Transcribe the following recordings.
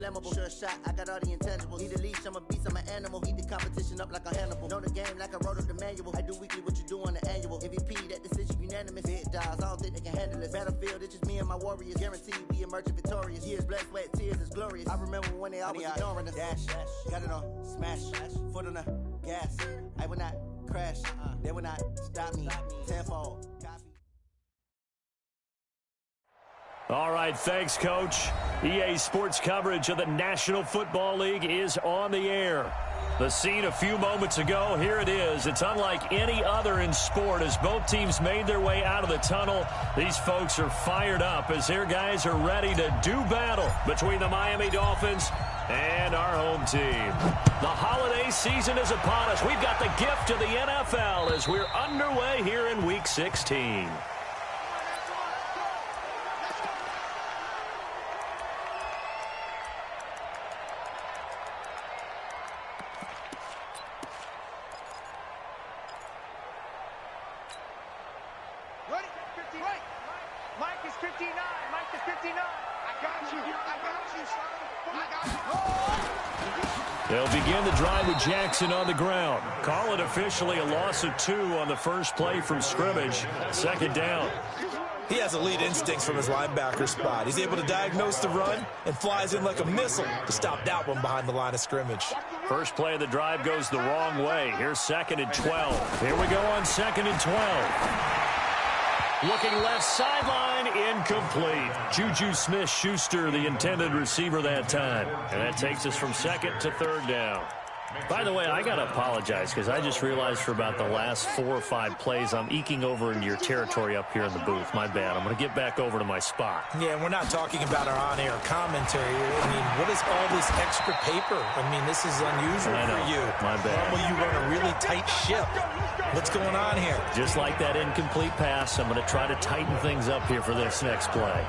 Sure shot, I got all the intangibles. Need a leash, I'm a beast, I'm an animal. Heat the competition up like a Hannibal. Know the game like I wrote up the manual. I do weekly what you do on the annual. MVP, that decision unanimous. Big dials, I don't think they can handle it. Battlefield, it's just me and my warriors. Guaranteed we emerging victorious. Years, blood, sweat, tears is glorious. I remember when they always ignoring us. Dash, got it on, smash, foot on the gas. I will not crash, they will not stop me. Tenfold. All right, thanks, Coach. EA Sports coverage of the National Football League is on the air. The scene a few moments ago, here it is. It's unlike any other in sport as both teams made their way out of the tunnel. These folks are fired up as their guys are ready to do battle between the Miami Dolphins and our home team. The holiday season is upon us. We've got the gift of the NFL as we're underway here in Week 16. They'll begin the drive with Jackson on the ground. Call it officially a loss of 2 on the first play from scrimmage. Second down. He has elite instincts from his linebacker spot. He's able to diagnose the run and flies in like a missile to stop that one behind the line of scrimmage. First play of the drive goes the wrong way. Here's 2nd and 12. Here we go on 2nd and 12. Looking left sideline, incomplete. Juju Smith-Schuster, the intended receiver that time. And that takes us from 2nd to 3rd down. By the way, I got to apologize because I just realized for about the last 4 or 5 plays, I'm eking over into your territory up here in the booth. My bad. I'm going to get back over to my spot. Yeah, we're not talking about our on-air commentary. I mean, what is all this extra paper? I mean, this is unusual for you. My bad. Normally you run a really tight ship. What's going on here? Just like that incomplete pass, I'm going to try to tighten things up here for this next play.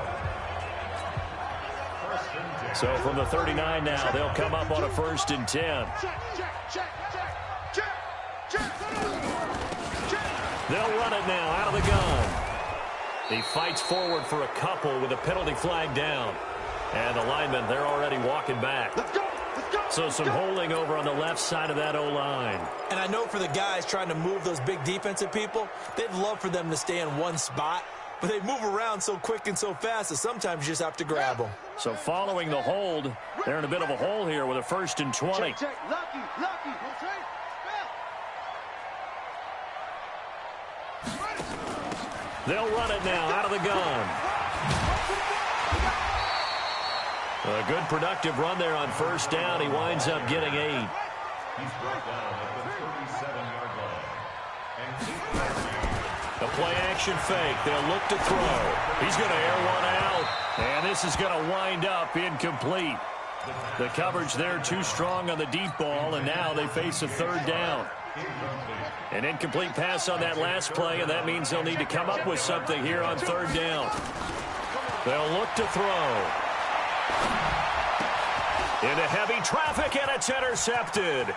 So from the 39 now, they'll come up on a 1st and 10. They'll run it now out of the gun. He fights forward for a couple with a penalty flag down. And the linemen, they're already walking back. So some holding over on the left side of that O-line. And I know for the guys trying to move those big defensive people, they'd love for them to stay in one spot. But they move around so quick and so fast that sometimes you just have to grab them. So following the hold, they're in a bit of a hole here with a 1st and 20. Lucky. They'll run it now out of the gun. A good productive run there on 1st down. He winds up getting 8. He's brought down at the 37-yard line. A play-action fake. They'll look to throw. He's going to air one out. And this is going to wind up incomplete. The coverage there too strong on the deep ball, and now they face a 3rd down. An incomplete pass on that last play, and that means they'll need to come up with something here on 3rd down. They'll look to throw. Into heavy traffic, and it's intercepted.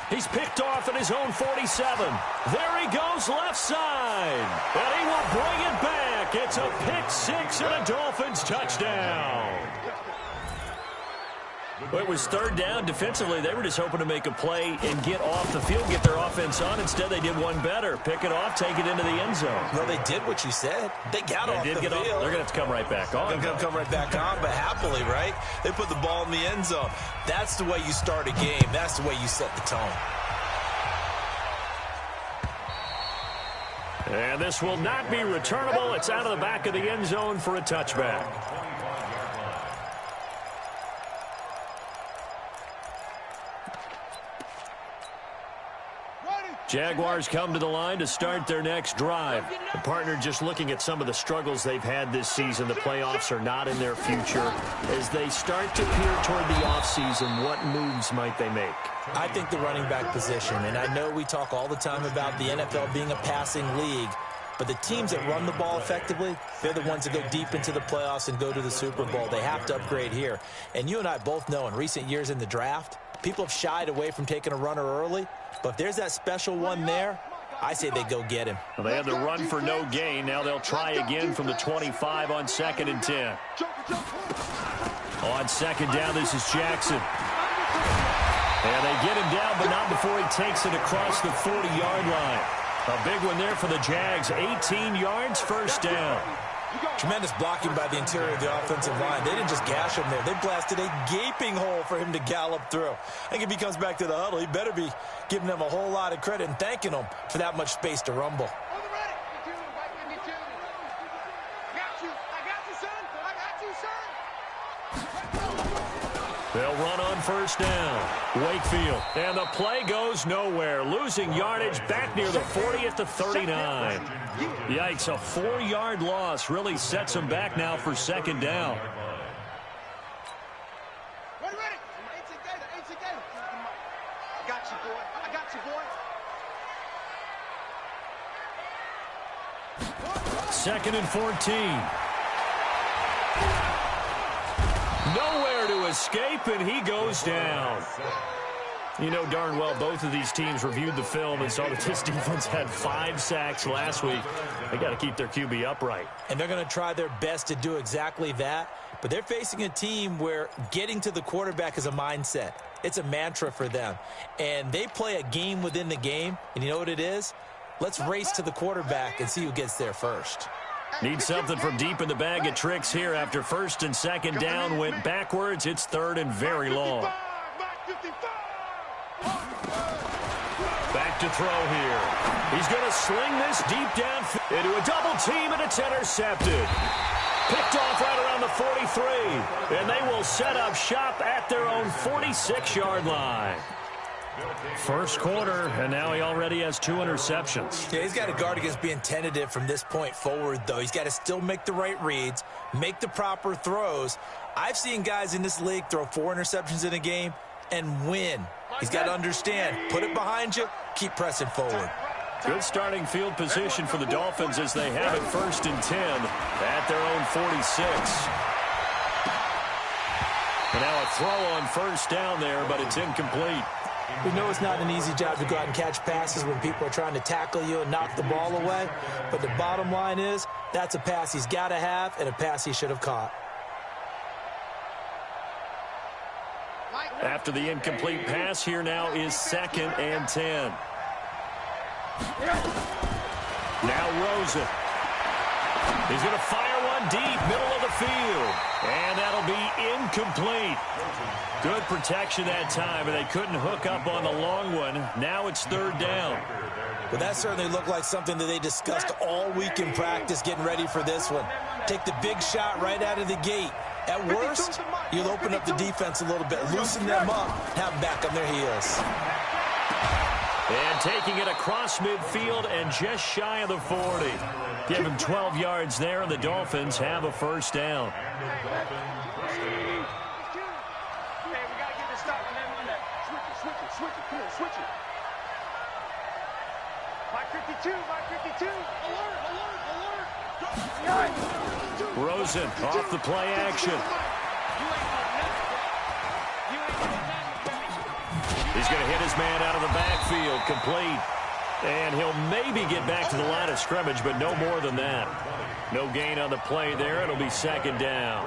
He's picked off at his own 47. There he goes left side. And he will bring it back. It's a pick 6 and a Dolphins touchdown. Well, it was 3rd down. Defensively, they were just hoping to make a play and get off the field, get their offense on. Instead, they did one better. Pick it off, take it into the end zone. Well, they did what you said. They got off the field. They're going to have to come right back on. They're going to come right back on, but happily, right? They put the ball in the end zone. That's the way you start a game. That's the way you set the tone. And this will not be returnable. It's out of the back of the end zone for a touchback. Jaguars come to the line to start their next drive. The partner just looking at some of the struggles they've had this season. The playoffs are not in their future. As they start to peer toward the offseason, what moves might they make? I think the running back position, and I know we talk all the time about the NFL being a passing league, but the teams that run the ball effectively, they're the ones that go deep into the playoffs and go to the Super Bowl. They have to upgrade here. And you and I both know in recent years in the draft, people have shied away from taking a runner early. But if there's that special one there, I say they go get him. Well, they had the run for no gain. Now they'll try again from the 25 on 2nd and 10. On second down, this is Jackson. And they get him down, but not before he takes it across the 40-yard line. A big one there for the Jags. 18 yards, first down. Tremendous blocking by the interior of the offensive line. They didn't just gash him there. They blasted a gaping hole for him to gallop through. I think if he comes back to the huddle, he better be giving them a whole lot of credit and thanking them for that much space to rumble. They'll run on first down. Wakefield. And the play goes nowhere. Losing yardage back near the 40 at the 39. Yikes, a 4-yard loss really sets them back now for second down. I got you, boy. I got you, boy. Second and 14. Nowhere to escape, and he goes down. You know darn well both of these teams reviewed the film and saw that this defense had 5 sacks last week. They got to keep their QB upright. And they're going to try their best to do exactly that. But they're facing a team where getting to the quarterback is a mindset. It's a mantra for them. And they play a game within the game. And you know what it is? Let's race to the quarterback and see who gets there first. Need something from deep in the bag of tricks here after first and second down went backwards. It's third and very long. Back to throw here. He's going to sling this deep down into a double team, and it's intercepted. Picked off right around the 43, and they will set up shop at their own 46-yard line. First quarter, and now he already has 2 interceptions. Yeah, he's got to guard against being tentative from this point forward, though. He's got to still make the right reads, make the proper throws. I've seen guys in this league throw 4 interceptions in a game and win. He's got to understand, put it behind you, keep pressing forward. Good starting field position for the Dolphins as they have it first and 10 at their own 46. And now a throw on first down there, but it's incomplete. We know it's not an easy job to go out and catch passes when people are trying to tackle you and knock the ball away. But the bottom line is, that's a pass he's got to have and a pass he should have caught. After the incomplete pass, here now is second and 10. Now Rosen. He's going to fire one deep, middle of the field. And that'll be incomplete. Good protection that time, and they couldn't hook up on the long one. Now it's third down. Well, that certainly looked like something that they discussed all week in practice getting ready for this one. Take the big shot right out of the gate. At worst, you'll open up the defense a little bit, loosen them up, have them back on their heels. And taking it across midfield and just shy of the 40. Give him 12 yards there, and the Dolphins have a first down. Rosen off the play action. He's going to hit his man out of the backfield, complete. And he'll maybe get back to the line of scrimmage, but no more than that. No gain on the play there. It'll be second down.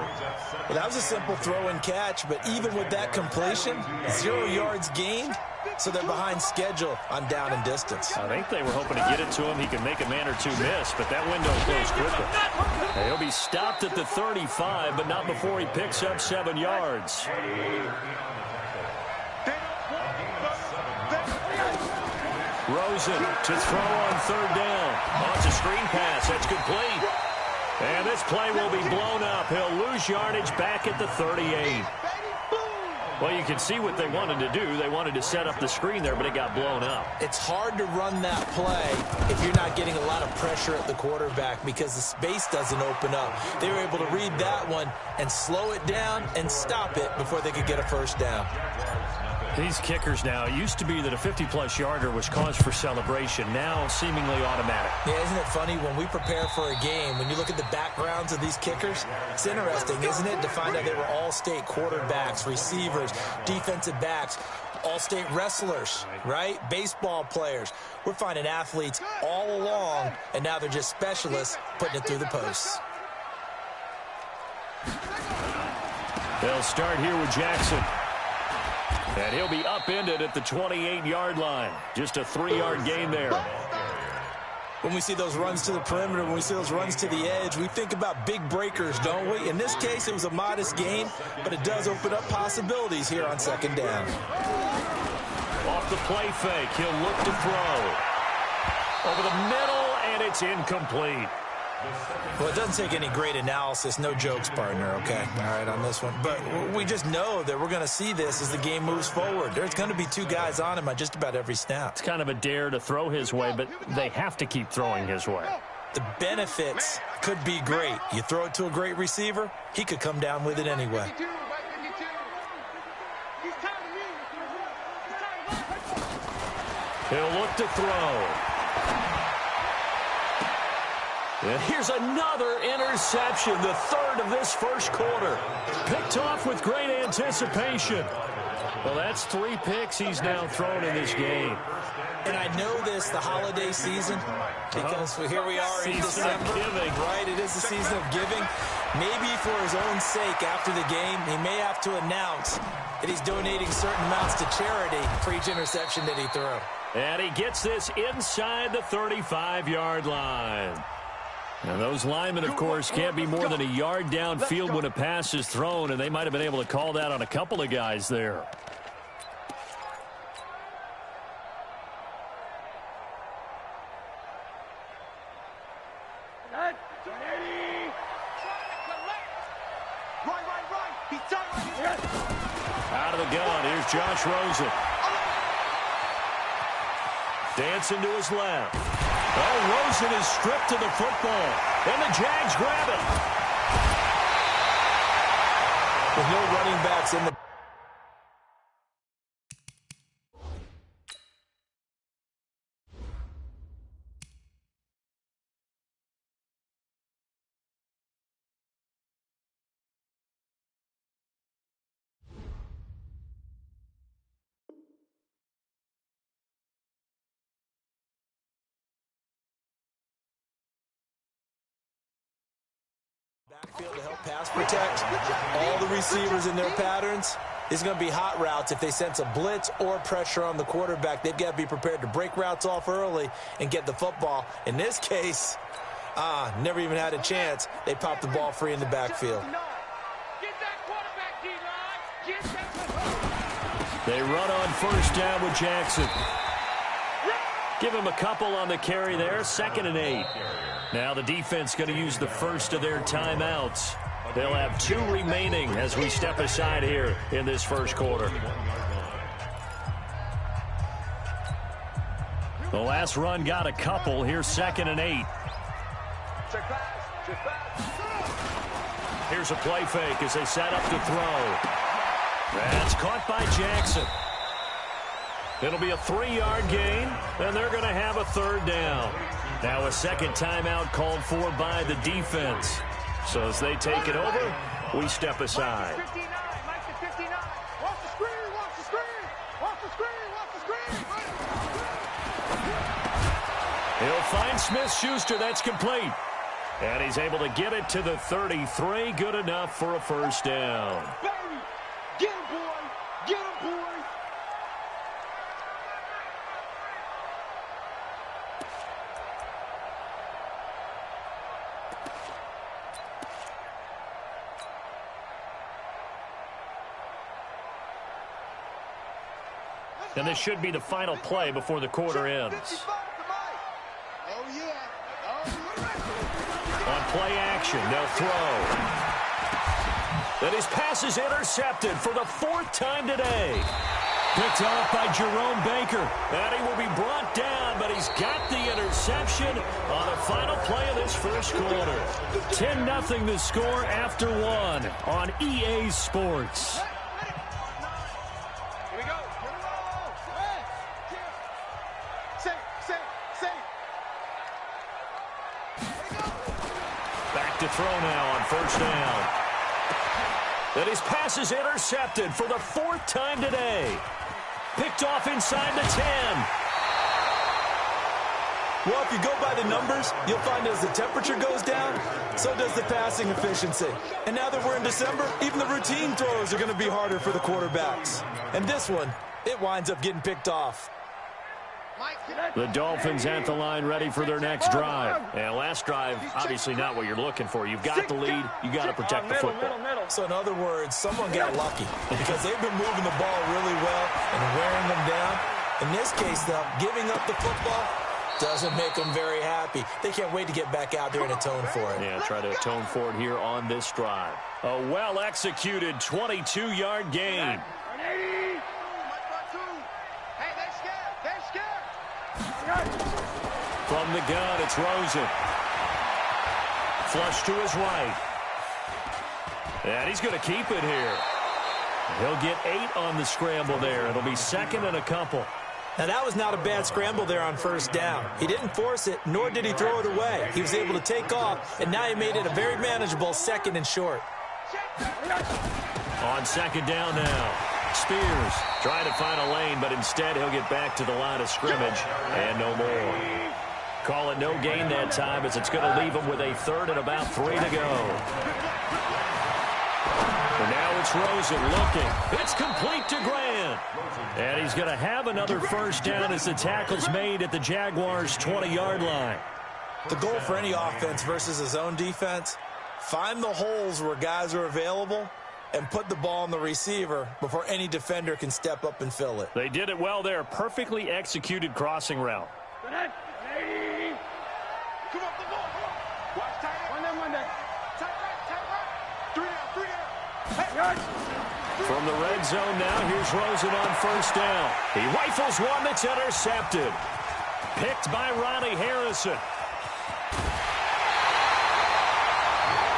Well, that was a simple throw and catch, but even with that completion, 0 yards gained, so they're behind schedule on down and distance. I think they were hoping to get it to him. He could make a man or two miss, but that window closed quickly. He'll be stopped at the 35, but not before he picks up 7 yards. Rosen to throw on third down. Oh, it's a screen pass. That's complete. And this play will be blown up. He'll lose yardage back at the 38. Well, you can see what they wanted to do. They wanted to set up the screen there, but it got blown up. It's hard to run that play if you're not getting a lot of pressure at the quarterback because the space doesn't open up. They were able to read that one and slow it down and stop it before they could get a first down. These kickers now, it used to be that a 50-plus yarder was cause for celebration. Now seemingly automatic. Yeah, isn't it funny when we prepare for a game, when you look at the backgrounds of these kickers, it's interesting, isn't it, to find out they were all-state quarterbacks, receivers, defensive backs, all-state wrestlers, right? Baseball players. We're finding athletes all along, and now they're just specialists putting it through the posts. They'll start here with Jackson. And he'll be upended at the 28-yard line. Just a 3-yard gain there. When we see those runs to the perimeter, when we see those runs to the edge, we think about big breakers, don't we? In this case, it was a modest gain, but it does open up possibilities here on second down. Off the play fake, he'll look to throw. Over the middle, and it's incomplete. Well, it doesn't take any great analysis. No jokes, partner, okay? All right, on this one. But we just know that we're going to see this as the game moves forward. There's going to be 2 guys on him on just about every snap. It's kind of a dare to throw his way, but they have to keep throwing his way. The benefits could be great. You throw it to a great receiver, he could come down with it anyway. He'll look to throw. And here's another interception, the 3rd of this first quarter. Picked off with great anticipation. Well, that's 3 picks he's now thrown in this game. And I know this, the holiday season, because here we are in December. Giving. Right, it is the season of giving. Maybe for his own sake after the game, he may have to announce that he's donating certain amounts to charity for each interception that he threw. And he gets this inside the 35-yard line. And those linemen, of course, can't be more than a yard downfield when a pass is thrown, and they might have been able to call that on a couple of guys there. Out of the gun, here's Josh Rosen. Dancing to his left. Oh, Rosen is stripped to the football. And the Jags grab it. With no running backs in the... backfield to help pass protect. All the receivers in their patterns. These are going to be hot routes. If they sense a blitz or pressure on the quarterback, they've got to be prepared to break routes off early and get the football. In this case, never even had a chance. They popped the ball free in the backfield. They run on first down with Jackson. Give him a couple on the carry there. 2nd and 8. Now the defense going to use the first of their timeouts. They'll have 2 remaining as we step aside here in this first quarter. The last run got a couple. Here's 2nd and 8. Here's a play fake as they set up to throw. That's caught by Jackson. It'll be a 3-yard gain, and they're going to have a 3rd down. Now a second timeout called for by the defense. So as they take it over, we step aside. He'll find Smith-Schuster. That's complete. And he's able to get it to the 33. Good enough for a first down. Get him, boy! Get him, boy! And this should be the final play before the quarter ends. On play action, they'll throw. And his pass is intercepted for the 4th time today. Picked off by Jerome Baker. And he will be brought down, but he's got the interception on the final play of this first quarter. 10-0 the score after 1 on EA Sports. To throw now on first down. And his pass is intercepted for the 4th time today. Picked off inside the 10. Well, if you go by the numbers, you'll find as the temperature goes down, so does the passing efficiency. And now that we're in December, even the routine throws are going to be harder for the quarterbacks. And this one, it winds up getting picked off. The Dolphins at the line ready for their next drive. And last drive, obviously not what you're looking for. You've got the lead. You got to protect the football. So in other words, someone got lucky because they've been moving the ball really well and wearing them down. In this case, though, giving up the football doesn't make them very happy. They can't wait to get back out there and atone for it. Yeah, try to atone for it here on this drive. A well-executed 22-yard gain. From the gun, it's Rosen. Flush to his right. And he's going to keep it here. He'll get 8 on the scramble there. It'll be second and a couple. Now, that was not a bad scramble there on first down. He didn't force it, nor did he throw it away. He was able to take off, and now he made it a very manageable second and short. On second down now. Spears trying to find a lane, but instead he'll get back to the line of scrimmage and no more. Call it no gain that time as it's going to leave him with a third and about 3 to go. And now it's Rosen looking. It's complete to Grant. And he's going to have another first down as the tackle's made at the Jaguars' 20-yard line. The goal for any offense versus a zone defense, find the holes where guys are available and put the ball on the receiver before any defender can step up and fill it. They did it well there. Perfectly executed crossing route. From the red zone now, here's Rosen on first down. He rifles one that's intercepted. Picked by Ronnie Harrison.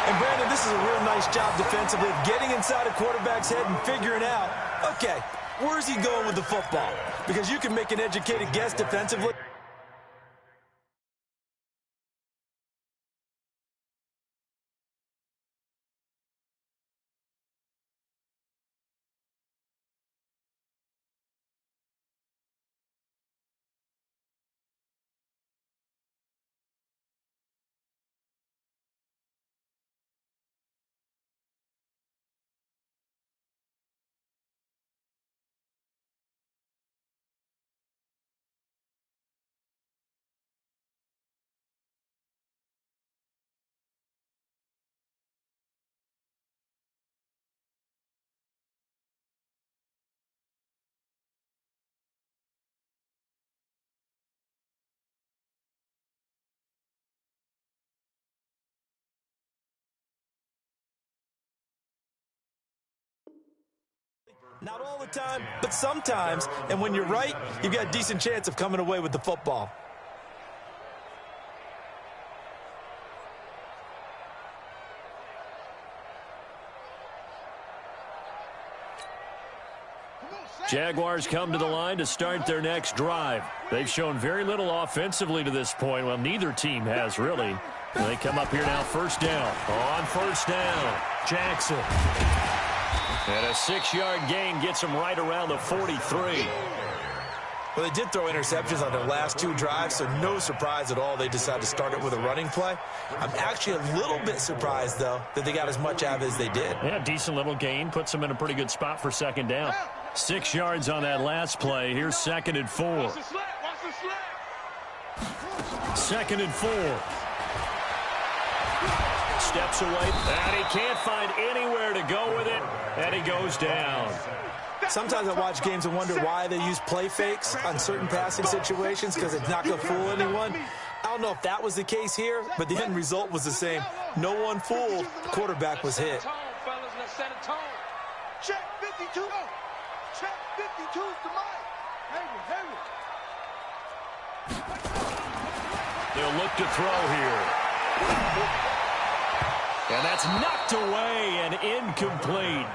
And, Brandon, this is a real nice job defensively of getting inside a quarterback's head and figuring out, okay, where's he going with the football? Because you can make an educated guess defensively. Not all the time, but sometimes. And when you're right, you've got a decent chance of coming away with the football. Jaguars come to the line to start their next drive. They've shown very little offensively to this point. Well, neither team has really. They come up here now first down. On first down, Jackson. And a 6-yard gain gets him right around the 43. Well, they did throw interceptions on their last 2 drives, so no surprise at all they decided to start it with a running play. I'm actually a little bit surprised, though, that they got as much out of it as they did. Yeah, decent little gain. Puts them in a pretty good spot for second down. 6 yards on that last play. Here's second and 4. Second and 4. Steps away, and he can't find anywhere to go with it, and he goes down. Sometimes I watch games and wonder why they use play fakes on certain passing situations because it's not going to fool anyone. I don't know if that was the case here, but the end result was the same. No one fooled. The quarterback was hit. Check 52. Check 52's the mic. They'll look to throw here. And that's knocked away and incomplete.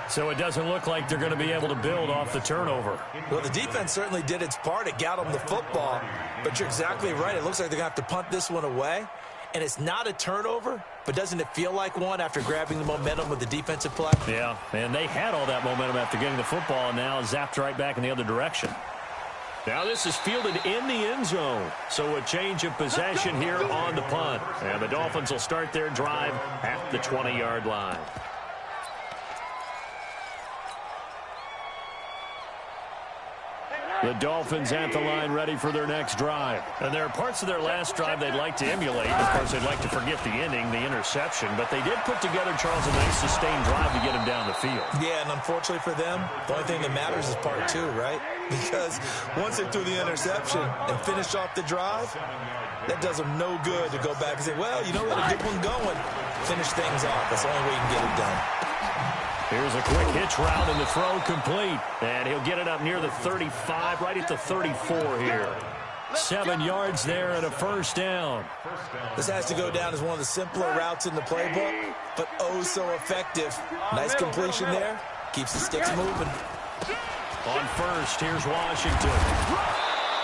So it doesn't look like they're going to be able to build off the turnover. Well, the defense certainly did its part. It got them the football. But you're exactly right. It looks like they're going to have to punt this one away. And it's not a turnover, but doesn't it feel like one after grabbing the momentum with the defensive play? Yeah, and they had all that momentum after getting the football and now zapped right back in the other direction. Now this is fielded in the end zone. So a change of possession here on the punt. And the Dolphins will start their drive at the 20-yard line. The Dolphins at the line ready for their next drive. And there are parts of their last drive they'd like to emulate. Of course, they'd like to forget the ending, the interception. But they did put together, Charles, a nice sustained drive to get him down the field. Yeah, and unfortunately for them, the only thing that matters is part two, right? Because once they threw the interception and finished off the drive, that does them no good to go back and say, well, you know, we had a good one going. Finish things off. That's the only way you can get it done. Here's a quick hitch route and the throw complete. And he'll get it up near the 35, right at the 34 here. 7 yards there and a first down. This has to go down as one of the simpler routes in the playbook, but oh so effective. Nice completion there. Keeps the sticks moving. On first, here's Washington.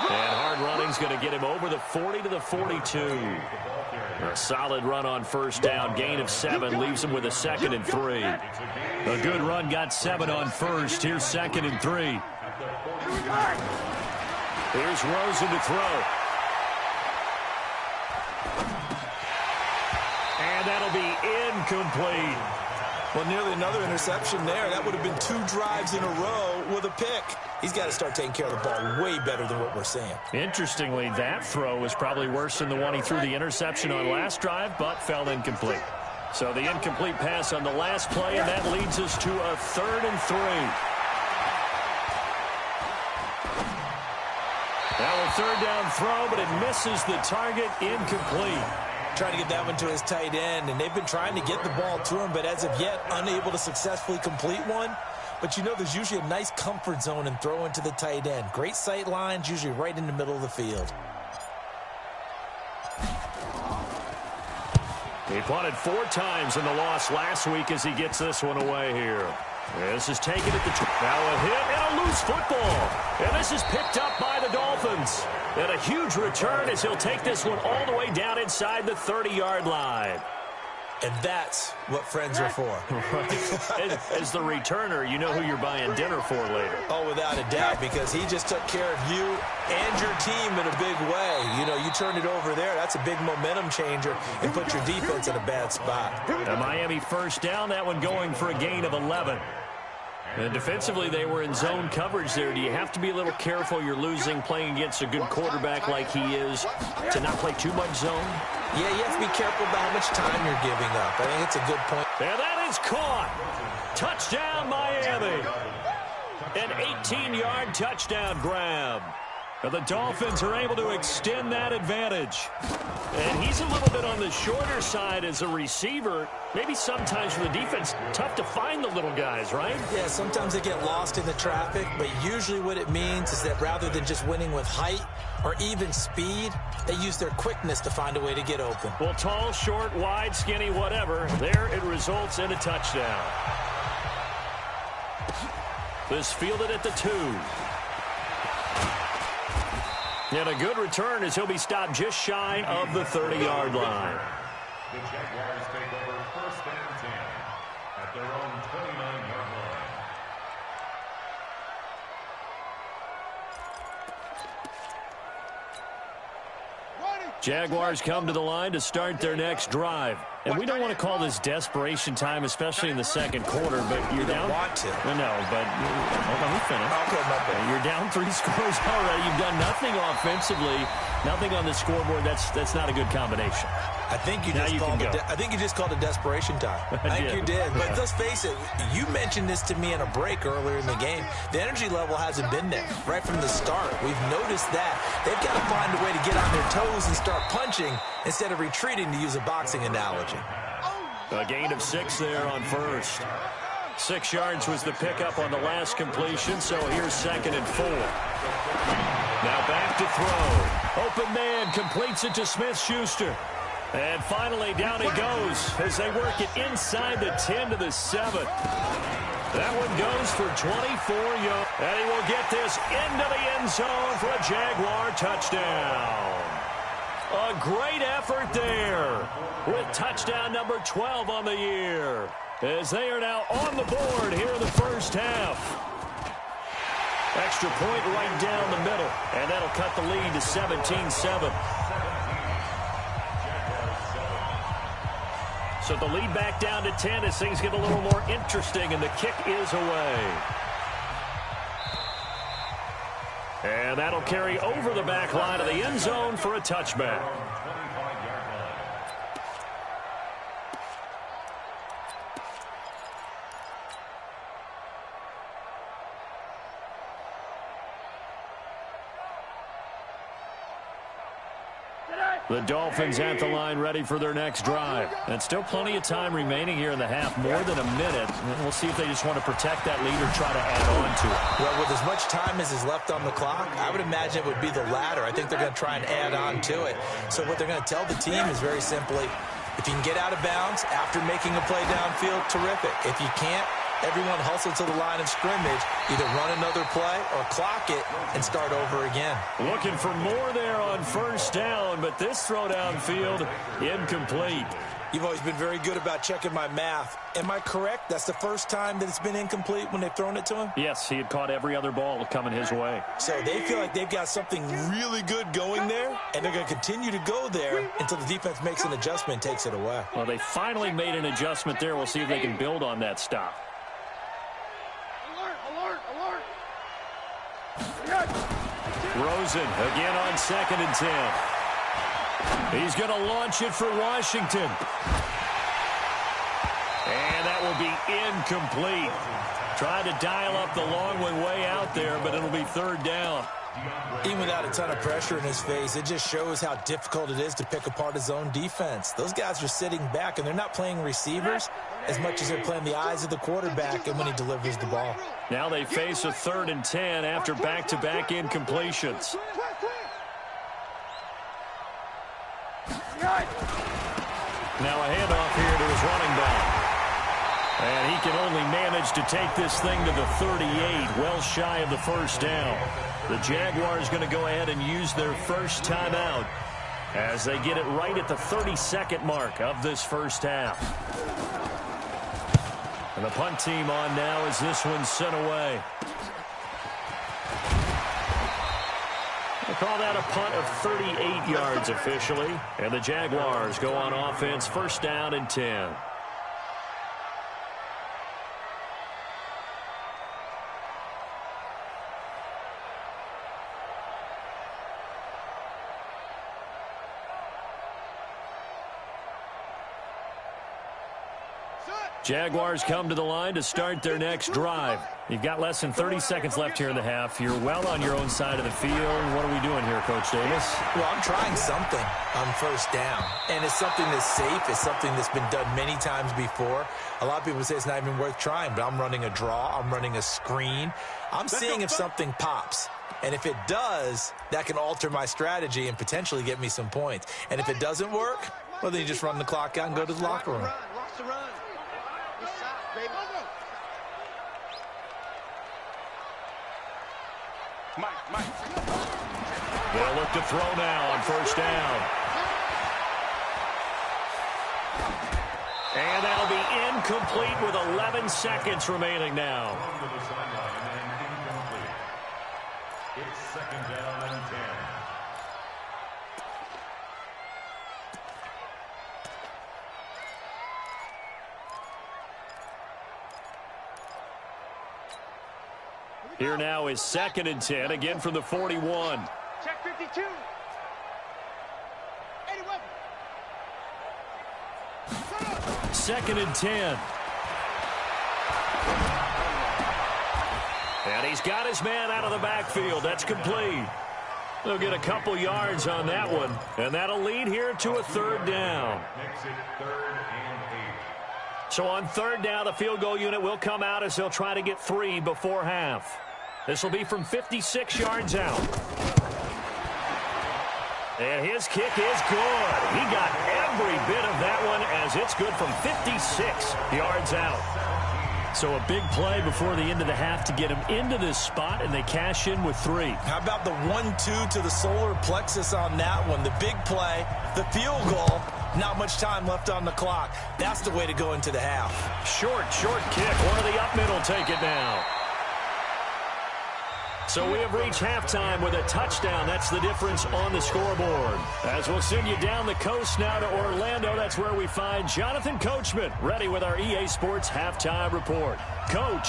And hard running's going to get him over the 40 to the 42. A solid run on first down. Gain of 7 leaves him with a 2nd and 3. A good run got 7 on first. Here's 2nd and 3. Here's Rosen to throw. And that'll be incomplete. Well, nearly another interception there. That would have been 2 drives in a row with a pick. He's got to start taking care of the ball way better than what we're seeing. Interestingly, that throw was probably worse than the one he threw the interception on last drive, but fell incomplete. So the incomplete pass on the last play, and that leads us to a 3rd and 3. Now a 3rd down throw, but it misses the target, incomplete. Trying to get that one to his tight end, and they've been trying to get the ball to him, but as of yet, unable to successfully complete one. But you know there's usually a nice comfort zone in throwing to the tight end. Great sight lines, usually right in the middle of the field. He punted 4 times in the loss last week as he gets this one away here. This is taken at the... Now a hit and a loose football. And this is picked up by the Dolphins. And a huge return as he'll take this one all the way down inside the 30-yard line. And that's what friends are for. Right. As the returner, you know who you're buying dinner for later. Oh, without a doubt, because he just took care of you and your team in a big way. You know, you turned it over there. That's a big momentum changer and put your defense in a bad spot. A Miami first down, that one going for a gain of 11. And defensively, they were in zone coverage there. Do you have to be a little careful? You're losing playing against a good quarterback like he is to not play too much zone? Yeah, you have to be careful about how much time you're giving up. I think it's a good point. And that is caught. Touchdown, Miami. An 18-yard touchdown grab. And the Dolphins are able to extend that advantage. And he's a little bit on the shorter side as a receiver. Maybe sometimes for the defense, tough to find the little guys, right? Yeah, sometimes they get lost in the traffic, but usually what it means is that rather than just winning with height or even speed, they use their quickness to find a way to get open. Well, tall, short, wide, skinny, whatever, there it results in a touchdown. This fielded at the 2. And a good return as he'll be stopped just shy of the 30-yard line. The Jaguars take over 1st and 10 at their own 29-yard line. Jaguars come to the line to start their next drive. And we don't want to call this desperation time, especially in the second quarter, but you're down. Want to. No, but let me finish. Okay, my bad. You're down 3 scores already. You've done nothing offensively, nothing on the scoreboard. That's not a good combination. I think you just called it desperation time. I think you did. But let's face it, you mentioned this to me in a break earlier in the game. The energy level hasn't been there right from the start. We've noticed that. They've got to find a way to get on their toes and start punching instead of retreating, to use a boxing analogy. A gain of 6 there on first. 6 yards was the pickup on the last completion, so here's 2nd and 4. Now back to throw. Open man completes it to Smith-Schuster. And finally, down he goes as they work it inside the 10 to the 7. That one goes for 24 yards. And he will get this into the end zone for a Jaguar touchdown. A great effort there with touchdown number 12 on the year as they are now on the board here in the first half. Extra point right down the middle, and that'll cut the lead to 17-7. So the lead back down to 10 as things get a little more interesting, and the kick is away. And that'll carry over the back line of the end zone for a touchback. The Dolphins at the line ready for their next drive. And still plenty of time remaining here in the half, more than a minute. And we'll see if they just want to protect that lead or try to add on to it. Well, with as much time as is left on the clock, I would imagine it would be the latter. I think they're going to try and add on to it. So what they're going to tell the team is very simply, if you can get out of bounds after making a play downfield, terrific. If you can't, everyone hustle to the line of scrimmage, either run another play or clock it and start over again. Looking for more there on first down, but this throw downfield incomplete. You've always been very good about checking my math. Am I correct? That's the first time that it's been incomplete when they've thrown it to him? Yes, he had caught every other ball coming his way. So they feel like they've got something really good going there, and they're going to continue to go there until the defense makes an adjustment and takes it away. Well, they finally made an adjustment there. We'll see if they can build on that stop. Rosen again on 2nd and 10. He's going to launch it for Washington. And that will be incomplete. Tried to dial up the long one way out there, but it'll be 3rd down. Even without a ton of pressure in his face, it just shows how difficult it is to pick apart his own defense. Those guys are sitting back, and they're not playing receivers as much as they're playing the eyes of the quarterback and when he delivers the ball. Now they face a 3rd and 10 after back-to-back incompletions. Now a handoff here to his running back. And he can only manage to take this thing to the 38, well shy of the first down. The Jaguars going to go ahead and use their first timeout as they get it right at the 32nd mark of this first half. And the punt team on now as this one's sent away. They call that a punt of 38 yards officially. And the Jaguars go on offense, 1st down and 10. Jaguars come to the line to start their next drive. You've got less than 30 seconds left here in the half. You're well on your own side of the field. What are we doing here, Coach Davis? Well, I'm trying something on 1st down, and it's something that's safe. It's something that's been done many times before. A lot of people say it's not even worth trying, but I'm running a draw. I'm running a screen. I'm seeing if something pops. And if it does, that can alter my strategy and potentially get me some points. And if it doesn't work, well, then you just run the clock out and go to the locker room. They'll look to throw now on 1st down. And that'll be incomplete with 11 seconds remaining now. It's 2nd down and 10. Here now is 2nd and 10, again from the 41. Check 52. 2nd and 10. And he's got his man out of the backfield. That's complete. They'll get a couple yards on that one, and that'll lead here to a 3rd down. Makes it 3rd and 8. So on 3rd down, the field goal unit will come out as they'll try to get 3 before half. This will be from 56 yards out. And his kick is good. He got every bit of that one as it's good from 56 yards out. So a big play before the end of the half to get him into this spot, and they cash in with 3. How about the 1-2 to the solar plexus on that one? The big play, the field goal, not much time left on the clock. That's the way to go into the half. Short kick. One of the up middle take it now. So we have reached halftime with a touchdown. That's the difference on the scoreboard. As we'll send you down the coast now to Orlando, that's where we find Jonathan Coachman, ready with our EA Sports halftime report. Coach,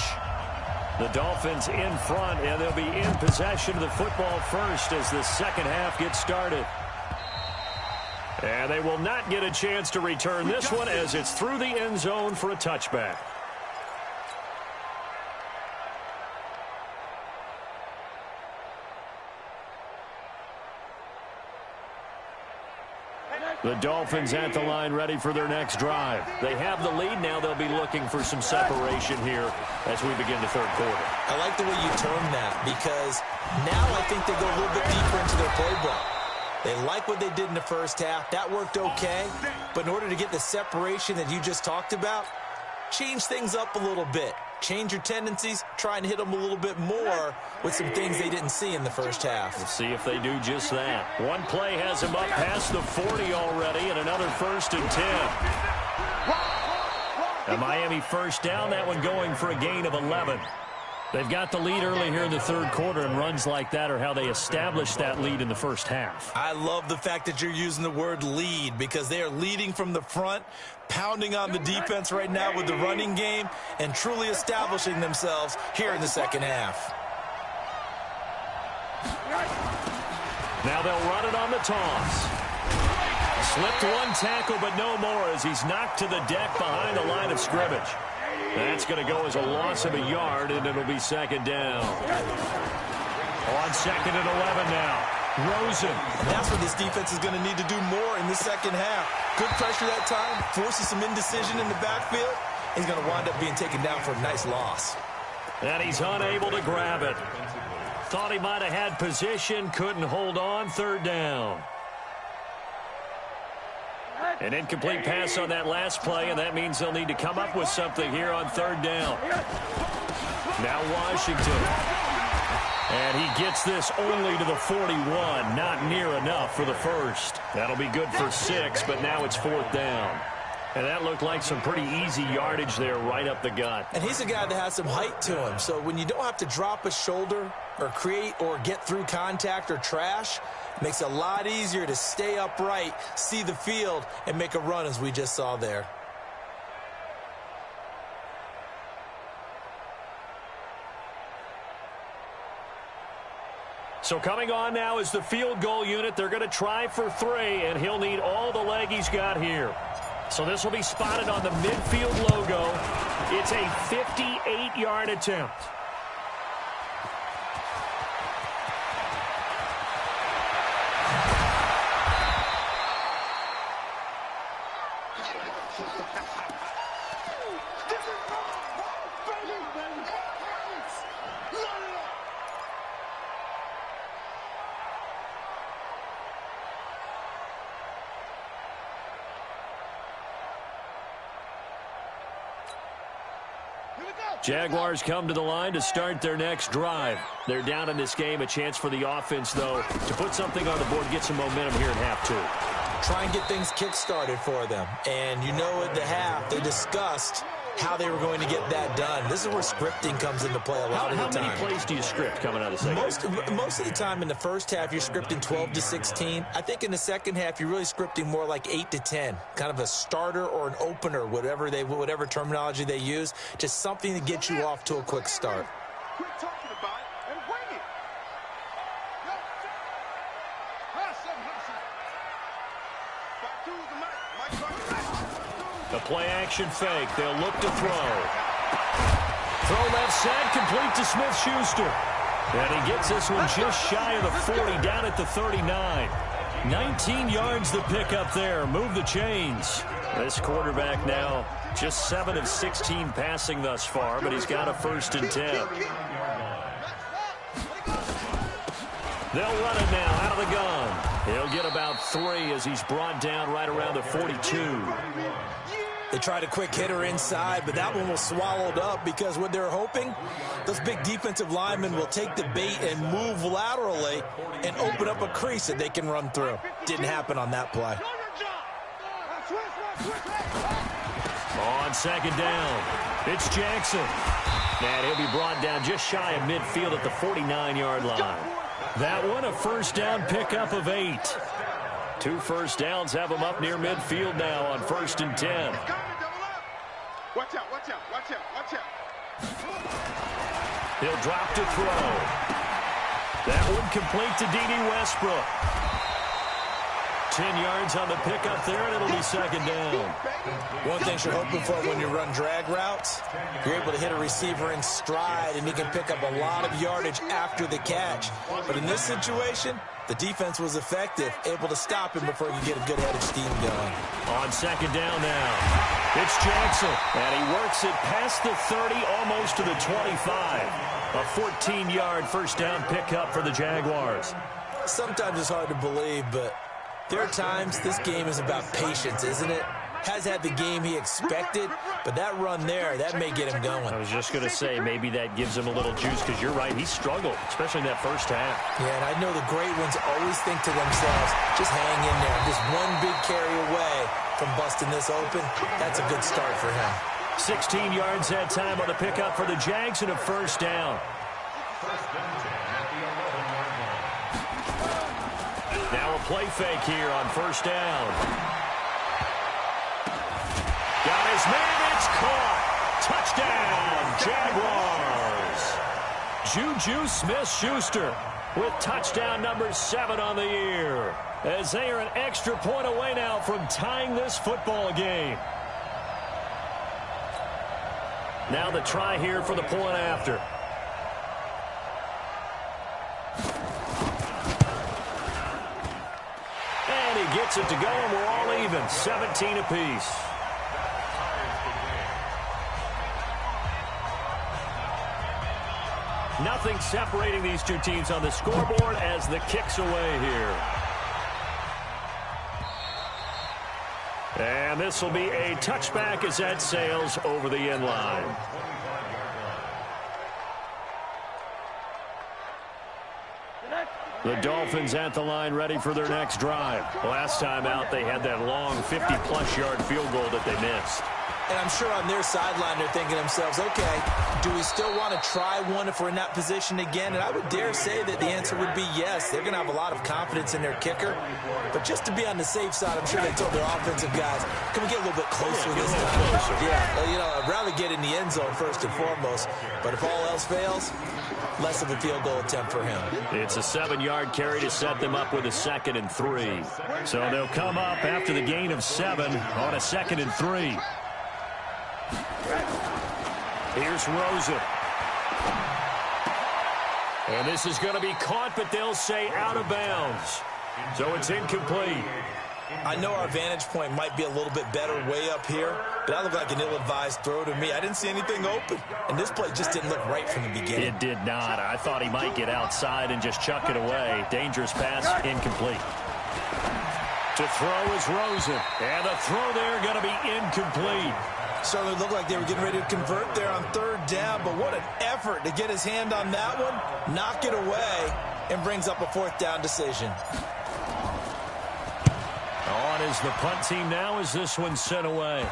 the Dolphins in front, and they'll be in possession of the football first as the second half gets started. And they will not get a chance to return this one as it's through the end zone for a touchback. The Dolphins at the line ready for their next drive. They have the lead. Now they'll be looking for some separation here as we begin the third quarter. I like the way you term that because now I think they go a little bit deeper into their playbook. They like what they did in the first half. That worked okay. But in order to get the separation that you just talked about, change things up a little bit. Change your tendencies, try and hit them a little bit more with some things they didn't see in the first half. We'll see if they do just that. One play has them up past the 40 already, and another 1st and 10. A Miami first down, that one going for a gain of 11. They've got the lead early here in the third quarter, and runs like that are how they established that lead in the first half. I love the fact that you're using the word lead because they are leading from the front, pounding on the defense right now with the running game, and truly establishing themselves here in the second half. Now they'll run it on the toss. Slipped one tackle, but no more as he's knocked to the deck behind the line of scrimmage. That's going to go as a loss of a yard, and it'll be second down. On 2nd and 11 now. Rosen. And that's what this defense is going to need to do more in the second half. Good pressure that time, forces some indecision in the backfield. He's going to wind up being taken down for a nice loss. And he's unable to grab it. Thought he might have had position, couldn't hold on, third down. An incomplete pass on that last play, and that means they'll need to come up with something here on third down. Now Washington. And he gets this only to the 41. Not near enough for the first. That'll be good for 6, but now it's 4th down. And that looked like some pretty easy yardage there right up the gut. And he's a guy that has some height to him. So when you don't have to drop a shoulder or create or get through contact or trash, it makes it a lot easier to stay upright, see the field, and make a run as we just saw there. So coming on now is the field goal unit. They're going to try for 3, and he'll need all the leg he's got here. So this will be spotted on the midfield logo. It's a 58-yard attempt. Jaguars come to the line to start their next drive. They're down in this game. A chance for the offense, though, to put something on the board, get some momentum here in half 2. Try and get things kick-started for them. And you know at the half, they discussed how they were going to get that done. This is where scripting comes into play a lot of the time. How many plays do you script coming out of the second? Most of the time in the first half, you're scripting 12 to 16. I think in the second half, you're really scripting more like 8 to 10. Kind of a starter or an opener, whatever terminology they use. Just something to get you off to a quick start. Quit talking about it and wing it. The play-action fake. They'll look to throw. Throw left side, complete to Smith-Schuster. And he gets this one just shy of the 40, down at the 39. 19 yards to pick up there. Move the chains. This quarterback now just 7 of 16 passing thus far, but he's got a 1st and 10. They'll run it now out of the gun. He'll get about 3 as he's brought down right around the 42. They tried a quick hitter inside, but that one was swallowed up because what they're hoping, those big defensive linemen will take the bait and move laterally and open up a crease that they can run through. Didn't happen on that play. On 2nd down, it's Jackson. And he'll be brought down just shy of midfield at the 49-yard line. That one a first down pickup of 8. 2 first downs have him up near midfield now on 1st and 10. Watch out, watch out, watch out, watch out. He'll drop to throw. That one complete to D.D. Westbrook. 10 yards on the pickup there, and it'll be 2nd down. One thing you're hoping for when you run drag routes, you're able to hit a receiver in stride, and he can pick up a lot of yardage after the catch. But in this situation, the defense was effective, able to stop him before he could get a good head of steam going. On 2nd down now, it's Jackson, and he works it past the 30, almost to the 25. A 14-yard first down pickup for the Jaguars. Sometimes it's hard to believe, but there are times this game is about patience, isn't it? Has had the game he expected, but that run there, that may get him going. I was just going to say, maybe that gives him a little juice, because you're right, he struggled, especially in that first half. Yeah, and I know the great ones always think to themselves, just hang in there. Just one big carry away from busting this open. That's a good start for him. 16 yards that time on the pickup for the Jags and a first down. Now a play fake here on first down. Got his man, it's caught. Touchdown, Jaguars. Juju Smith-Schuster with touchdown number 7 on the year, as they are an extra point away now from tying this football game. Now the try here for the point after. And he gets it to go, and we're all even, 17 apiece. Nothing separating these two teams on the scoreboard as the kick's away here. And this will be a touchback as that sails over the end line. The Dolphins at the line ready for their next drive. Last time out, they had that long 50-plus yard field goal that they missed. And I'm sure on their sideline they're thinking to themselves, okay, do we still want to try one if we're in that position again? And I would dare say that the answer would be yes. They're going to have a lot of confidence in their kicker. But just to be on the safe side, I'm sure they told their offensive guys, can we get a little bit closer this time? Yeah, you know, I'd rather get in the end zone first and foremost. But if all else fails, less of a field goal attempt for him. It's a 7-yard carry to set them up with a 2nd and 3. So they'll come up after the gain of 7 on a 2nd and 3. Here's Rosen. And this is going to be caught, but they'll say out of bounds. So it's incomplete. I know our vantage point might be a little bit better way up here, but that looked like an ill-advised throw to me. I didn't see anything open, and this play just didn't look right from the beginning. It did not. I thought he might get outside and just chuck it away. Dangerous pass, incomplete. To throw is Rosen, and the throw there going to be incomplete. Certainly looked like they were getting ready to convert there on 3rd down, but what an effort to get his hand on that one, knock it away, and brings up a 4th down decision. On is the punt team now as this one's sent away.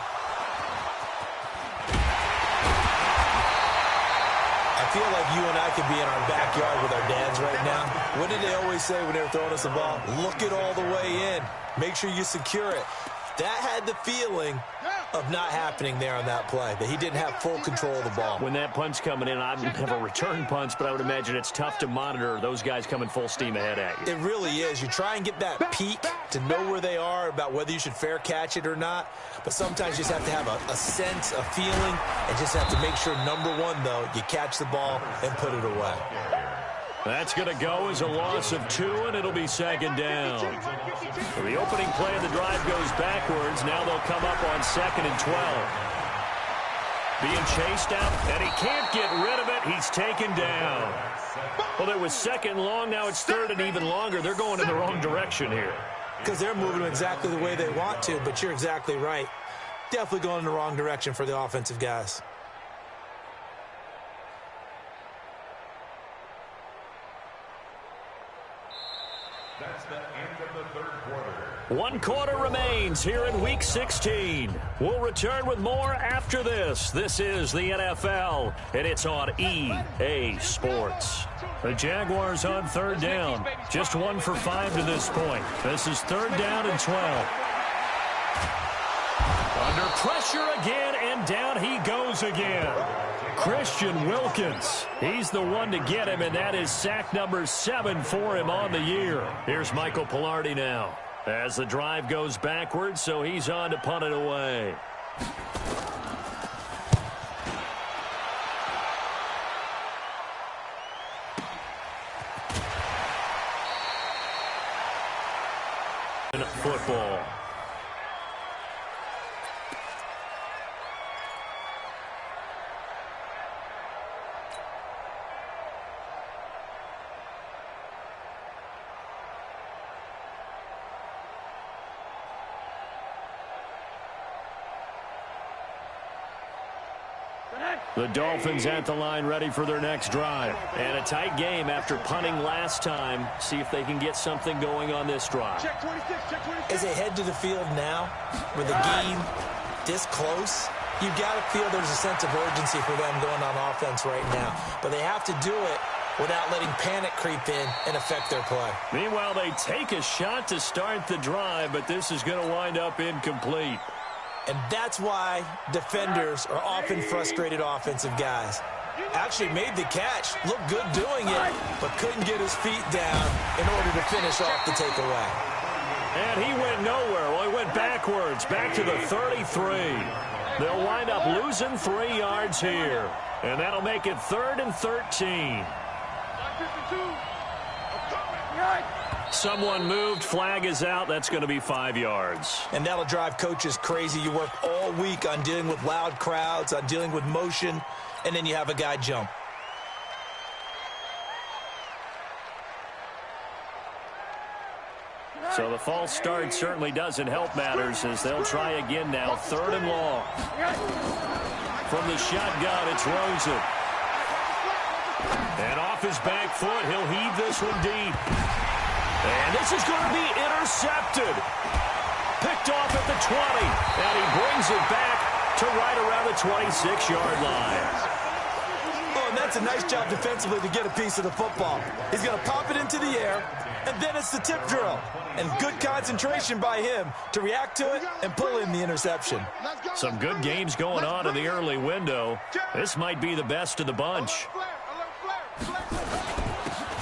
I feel like you and I could be in our backyard with our dads right now. What did they always say when they were throwing us the ball? Look it all the way in. Make sure you secure it. That had the feeling of not happening there on that play, that he didn't have full control of the ball. When that punt's coming in, I never return punts, but I would imagine it's tough to monitor those guys coming full steam ahead at you. It really is. You try and get that peek to know where they are, about whether you should fair catch it or not, but sometimes you just have to have a sense, a feeling, and just have to make sure, number one, though, you catch the ball and put it away. That's going to go as a loss of 2, and it'll be 2nd down. So the opening play of the drive goes backwards. Now they'll come up on 2nd and 12. Being chased out, and he can't get rid of it. He's taken down. Well, it was 2nd long. Now it's 3rd and even longer. They're going in the wrong direction here. Because they're moving exactly the way they want to, but you're exactly right. Definitely going in the wrong direction for the offensive guys. That's the end of the third quarter. One quarter remains here in Week 16. We'll return with more after this. This is the NFL, and it's on EA Sports. The Jaguars on third down. Just 1 for 5 to this point. This is third down and 12. Under pressure again, and down he goes again. Christian Wilkins. He's the one to get him, and that is sack number 7 for him on the year. Here's Michael Palardy now, as the drive goes backwards, so he's on to punt it away. Football. The Dolphins at the line, ready for their next drive. And a tight game after punting last time. See if they can get something going on this drive. Check 26, check 26. As they head to the field now, with the game this close, you got to feel there's a sense of urgency for them going on offense right now. But they have to do it without letting panic creep in and affect their play. Meanwhile, they take a shot to start the drive, but this is going to wind up incomplete. And that's why defenders are often frustrated offensive guys. Actually made the catch, looked good doing it, but couldn't get his feet down in order to finish off the takeaway. And he went nowhere. Well, he went backwards, back to the 33. They'll wind up losing 3 yards here. And that'll make it 3rd and 13. Someone moved, flag is out. That's going to be 5 yards. And that'll drive coaches crazy. You work all week on dealing with loud crowds, on dealing with motion, and then you have a guy jump. So the false start certainly doesn't help matters, as they'll try again now. 3rd and long. From the shotgun, it's Rosen. And off his back foot, he'll heave this one deep. And this is going to be intercepted. Picked off at the 20. And he brings it back to right around the 26-yard line. Oh, and that's a nice job defensively to get a piece of the football. He's going to pop it into the air, and then it's the tip drill. And good concentration by him to react to it and pull in the interception. Some good games going on in the early window. This might be the best of the bunch.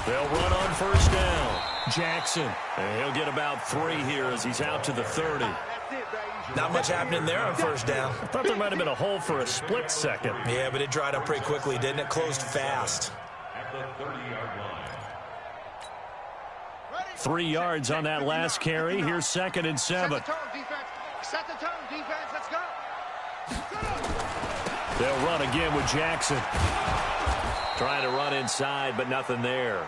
They'll run on 1st down. Jackson, and he'll get about 3 here as he's out to the 30. Not much happening there on 1st down. I thought there might have been a hole for a split second. Yeah, but it dried up pretty quickly, didn't it? Closed fast. At the 30-yard line. 3 yards on that last carry. Here's 2nd and 7. Set the tone, defense. Set the tone, defense. Let's go. They'll run again with Jackson. Trying to run inside, but nothing there.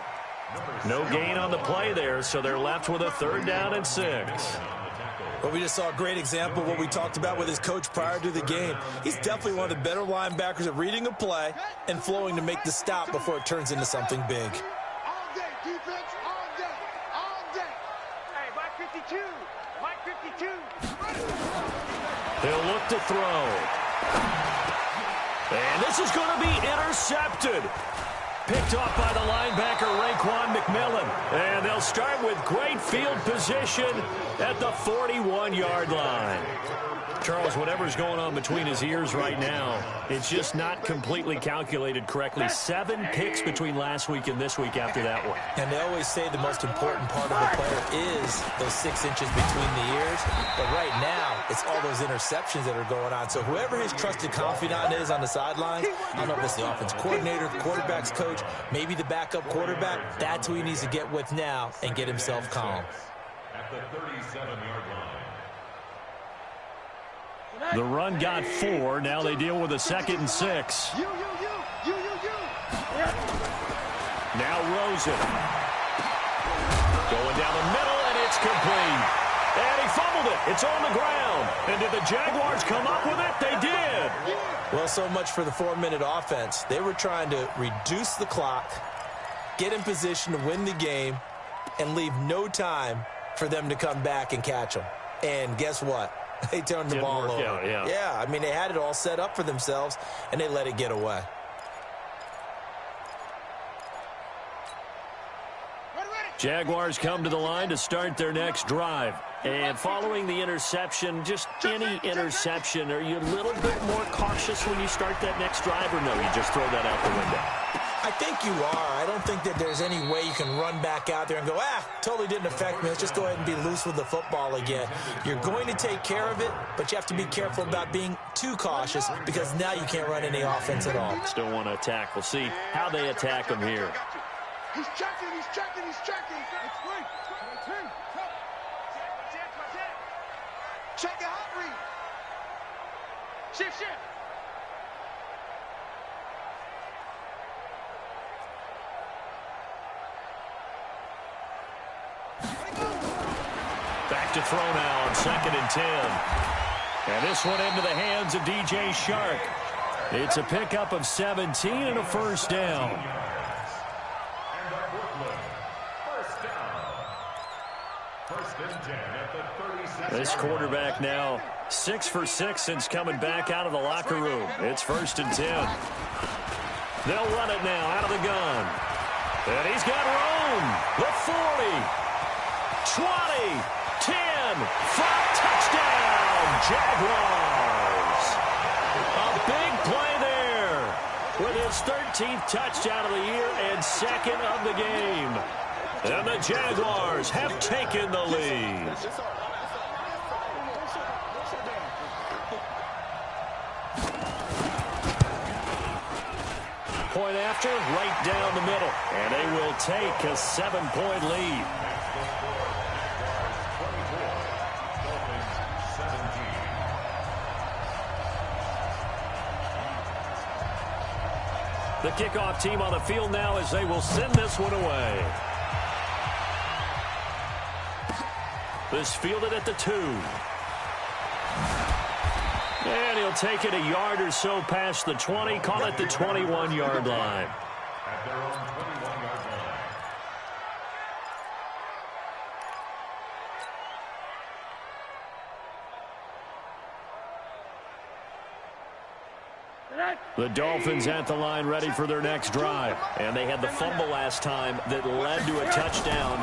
No gain on the play there, so they're left with a 3rd down and 6. Well, we just saw a great example of what we talked about with his coach prior to the game. He's definitely one of the better linebackers at reading a play and flowing to make the stop before it turns into something big. All day, defense, all day, all day. Hey, Mike 52, Mike 52. He'll look to throw. And this is going to be intercepted. Picked off by the linebacker, Raekwon McMillan. And they'll start with great field position at the 41-yard line. Charles, whatever's going on between his ears right now, it's just not completely calculated correctly. 7 picks between last week and this week after that one. And they always say the most important part of a player is those 6 inches between the ears. But right now, it's all those interceptions that are going on. So whoever his trusted confidant is on the sidelines, I don't know if it's the offense coordinator, the quarterback's coach, maybe the backup quarterback, that's who he needs to get with now and get himself calm. At the 37-yard line. The run got 4. Now they deal with a 2nd and 6. You. Now Rosen. Going down the middle, and it's complete. And he fumbled it. It's on the ground. And did the Jaguars come up with it? They did. Well, so much for the 4-minute offense. They were trying to reduce the clock, get in position to win the game, and leave no time for them to come back and catch them. And guess what? They turned the ball over. Yeah, I mean, they had it all set up for themselves, and they let it get away. Jaguars come to the line to start their next drive. And following the interception, just any interception, are you a little bit more cautious when you start that next drive, or no, you just throw that out the window? I think you are. I don't think that there's any way you can run back out there and go, totally didn't affect me. Let's just go ahead and be loose with the football again. You're going to take care of it, but you have to be careful about being too cautious because now you can't run any offense at all. Still want to attack. We'll see how they attack them here. He's checking, he's checking, he's checking. Check your hot read. Shift. Back to throw now on 2nd and 10. And this one into the hands of DJ Chark. It's a pickup of 17 and a first down. This quarterback now 6 for 6 since coming back out of the locker room. It's 1st and 10. They'll run it now out of the gun. And he's got room. The 40, 20, 10, 5, touchdown, Jaguars. A big play there with his 13th touchdown of the year and 2nd of the game. And the Jaguars have taken the lead. Point after, right down the middle. And they will take a 7-point lead. The kickoff team on the field now as they will send this one away. This fielded at the 2. And he'll take it a yard or so past the 20, call it the 21-yard line. At their own 21-yard line. The Dolphins at the line ready for their next drive. And they had the fumble last time that led to a touchdown.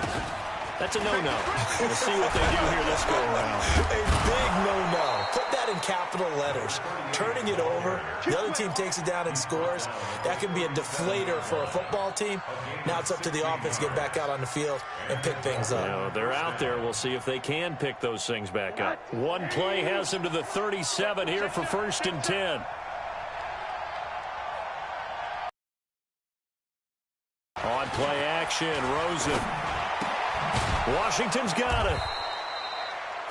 That's a no-no. We'll see what they do here this go-around. A big no-no. Put that in capital letters. Turning it over, the other team takes it down and scores. That can be a deflator for a football team. Now it's up to the offense to get back out on the field and pick things up. You know, they're out there. We'll see if they can pick those things back up. One play has them to the 37 here for 1st and 10. On play action, Rosen. Washington's got it.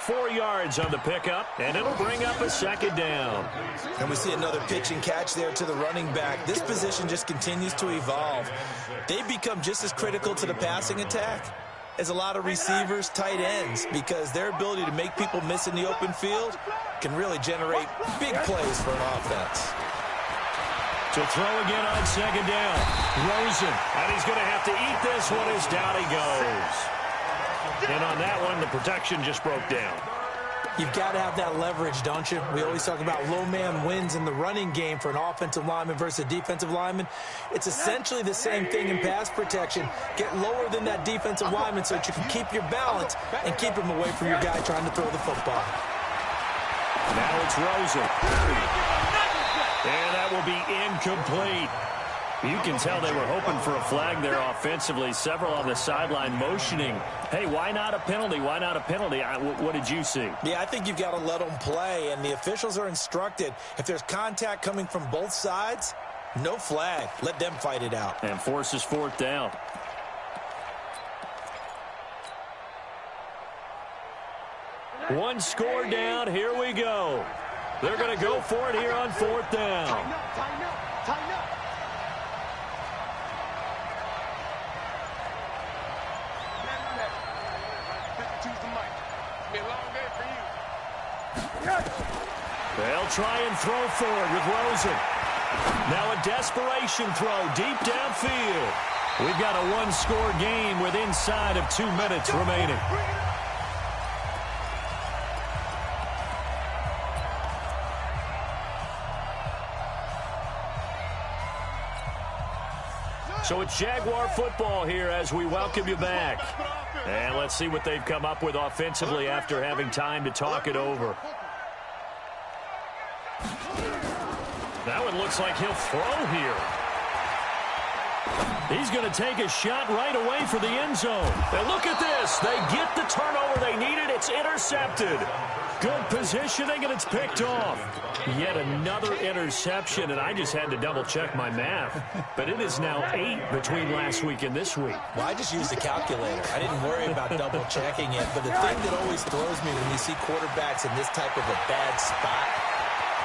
4 yards on the pickup, and it'll bring up a 2nd down. And we see another pitch and catch there to the running back. This position just continues to evolve. They become just as critical to the passing attack as a lot of receivers, tight ends, because their ability to make people miss in the open field can really generate big plays for an offense. To throw again on 2nd down. Rosen, and he's going to have to eat this one as down he goes. And on that one, the protection just broke down. You've got to have that leverage, don't you? We always talk about low man wins in the running game for an offensive lineman versus a defensive lineman. It's essentially the same thing in pass protection. Get lower than that defensive lineman so that you can keep your balance and keep him away from your guy trying to throw the football. Now it's Rosen. And that will be incomplete. You can tell they were hoping for a flag there offensively. Several on the sideline motioning. Hey, why not a penalty? Why not a penalty? What did you see? Yeah, I think you've got to let them play, and the officials are instructed. If there's contact coming from both sides, no flag. Let them fight it out. And forces 4th down. One score down. Here we go. They're going to go for it here on 4th down. Tighten up, tighten up, tighten up. They'll try and throw for it with Rosen. Now a desperation throw deep downfield. We've got a one-score game with inside of 2 minutes remaining. So it's Jaguar football here as we welcome you back. And let's see what they've come up with offensively after having time to talk it over. That one looks like he'll throw here. He's going to take a shot right away for the end zone. And look at this. They get the turnover they needed. It's intercepted. Good positioning, and it's picked off. Yet another interception, and I just had to double-check my math. But it is now 8 between last week and this week. Well, I just used a calculator. I didn't worry about double-checking it. But the thing that always throws me when you see quarterbacks in this type of a bad spot,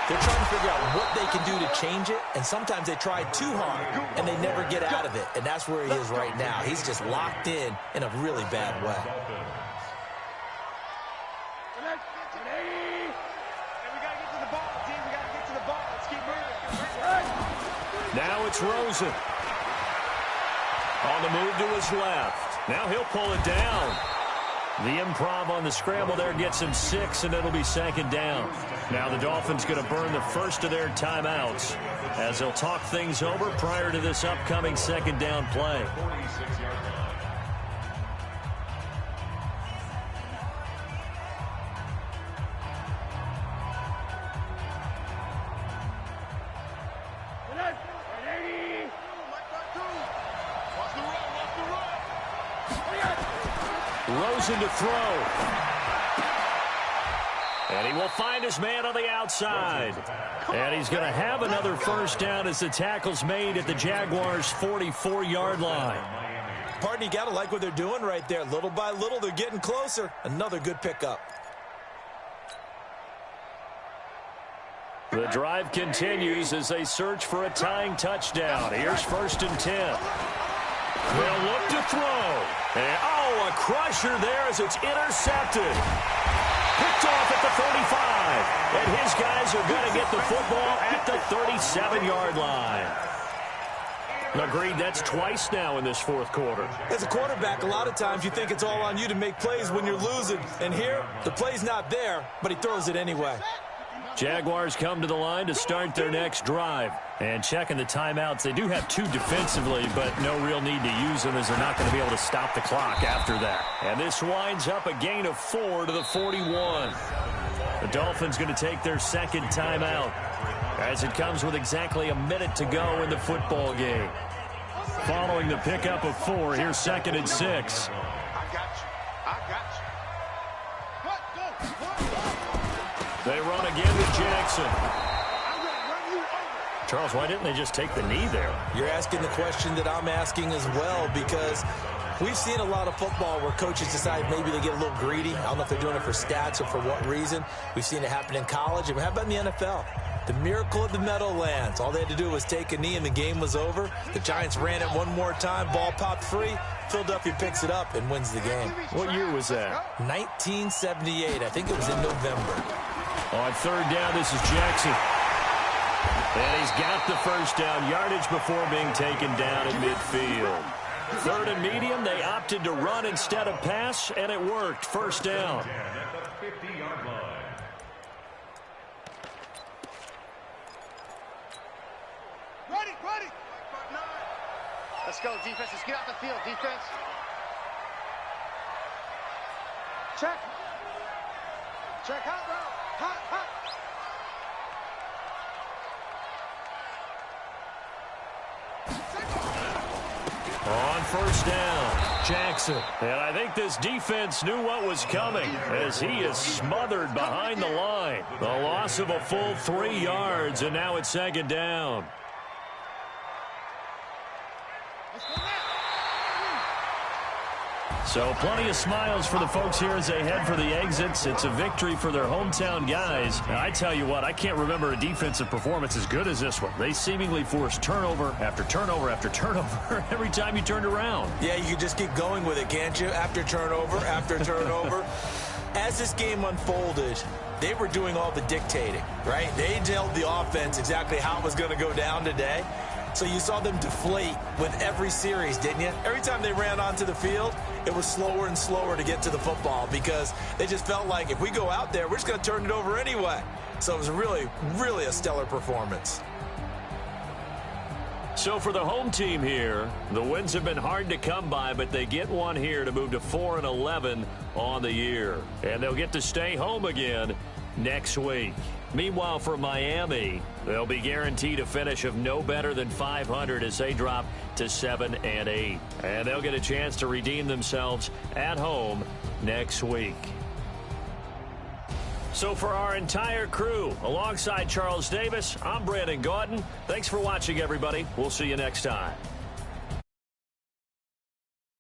they're trying to figure out what they can do to change it, and sometimes they try too hard, and they never get out of it. And that's where he is right now. He's just locked in a really bad way. Now it's Rosen. On the move to his left. Now he'll pull it down. The improv on the scramble there gets him 6, and it'll be second down. Now the Dolphins going to burn the first of their timeouts as they'll talk things over prior to this upcoming second down play. Rosen to throw. And he will find his man on the outside. And he's going to have another first down as the tackle's made at the Jaguars' 44-yard line. Pardon, you got to like what they're doing right there. Little by little, they're getting closer. Another good pickup. The drive continues as they search for a tying touchdown. Here's 1st and 10. They'll look to throw. And, a crusher there as it's intercepted. Picked off at the 35. And his guys are going to get the football at the 37-yard line. Agreed, that's twice now in this fourth quarter. As a quarterback, a lot of times you think it's all on you to make plays when you're losing. And here, the play's not there, but he throws it anyway. Jaguars come to the line to start their next drive. And checking the timeouts, they do have 2 defensively, but no real need to use them as they're not going to be able to stop the clock after that. And this winds up a gain of 4 to the 41. The Dolphins going to take their second timeout as it comes with exactly a minute to go in the football game. Following the pickup of 4, here's 2nd and 6. They run again with Jackson. Charles, why didn't they just take the knee there? You're asking the question that I'm asking as well, because we've seen a lot of football where coaches decide maybe they get a little greedy. I don't know if they're doing it for stats or for what reason. We've seen it happen in college. And how about in the NFL? The miracle of the Meadowlands. All they had to do was take a knee and the game was over. The Giants ran it one more time. Ball popped free. Philadelphia picks it up and wins the game. What year was that? 1978. I think it was in November. On third down, this is Jackson. And he's got the first down yardage before being taken down at midfield. 3rd and medium, they opted to run instead of pass, and it worked. First down. Ready. Let's go, defense. Let's get out the field, defense. Check. Hot route. Hot. On first down, Jackson. And I think this defense knew what was coming as he is smothered behind the line. The loss of a full 3 yards, and now it's second down. So plenty of smiles for the folks here as they head for the exits. It's a victory for their hometown guys. Now, I tell you what, I can't remember a defensive performance as good as this one. They seemingly forced turnover after turnover after turnover every time you turned around. Yeah, you can just keep going with it, can't you? After turnover, after turnover. As this game unfolded, they were doing all the dictating, right? They told the offense exactly how it was going to go down today. So you saw them deflate with every series, didn't you? Every time they ran onto the field, it was slower and slower to get to the football because they just felt like if we go out there, we're just going to turn it over anyway. So it was really, really a stellar performance. So for the home team here, the wins have been hard to come by, but they get one here to move to 4-11 on the year. And they'll get to stay home again next week. Meanwhile, for Miami, they'll be guaranteed a finish of no better than 500 as they drop to 7-8. And they'll get a chance to redeem themselves at home next week. So for our entire crew, alongside Charles Davis, I'm Brandon Gaudin. Thanks for watching, everybody. We'll see you next time.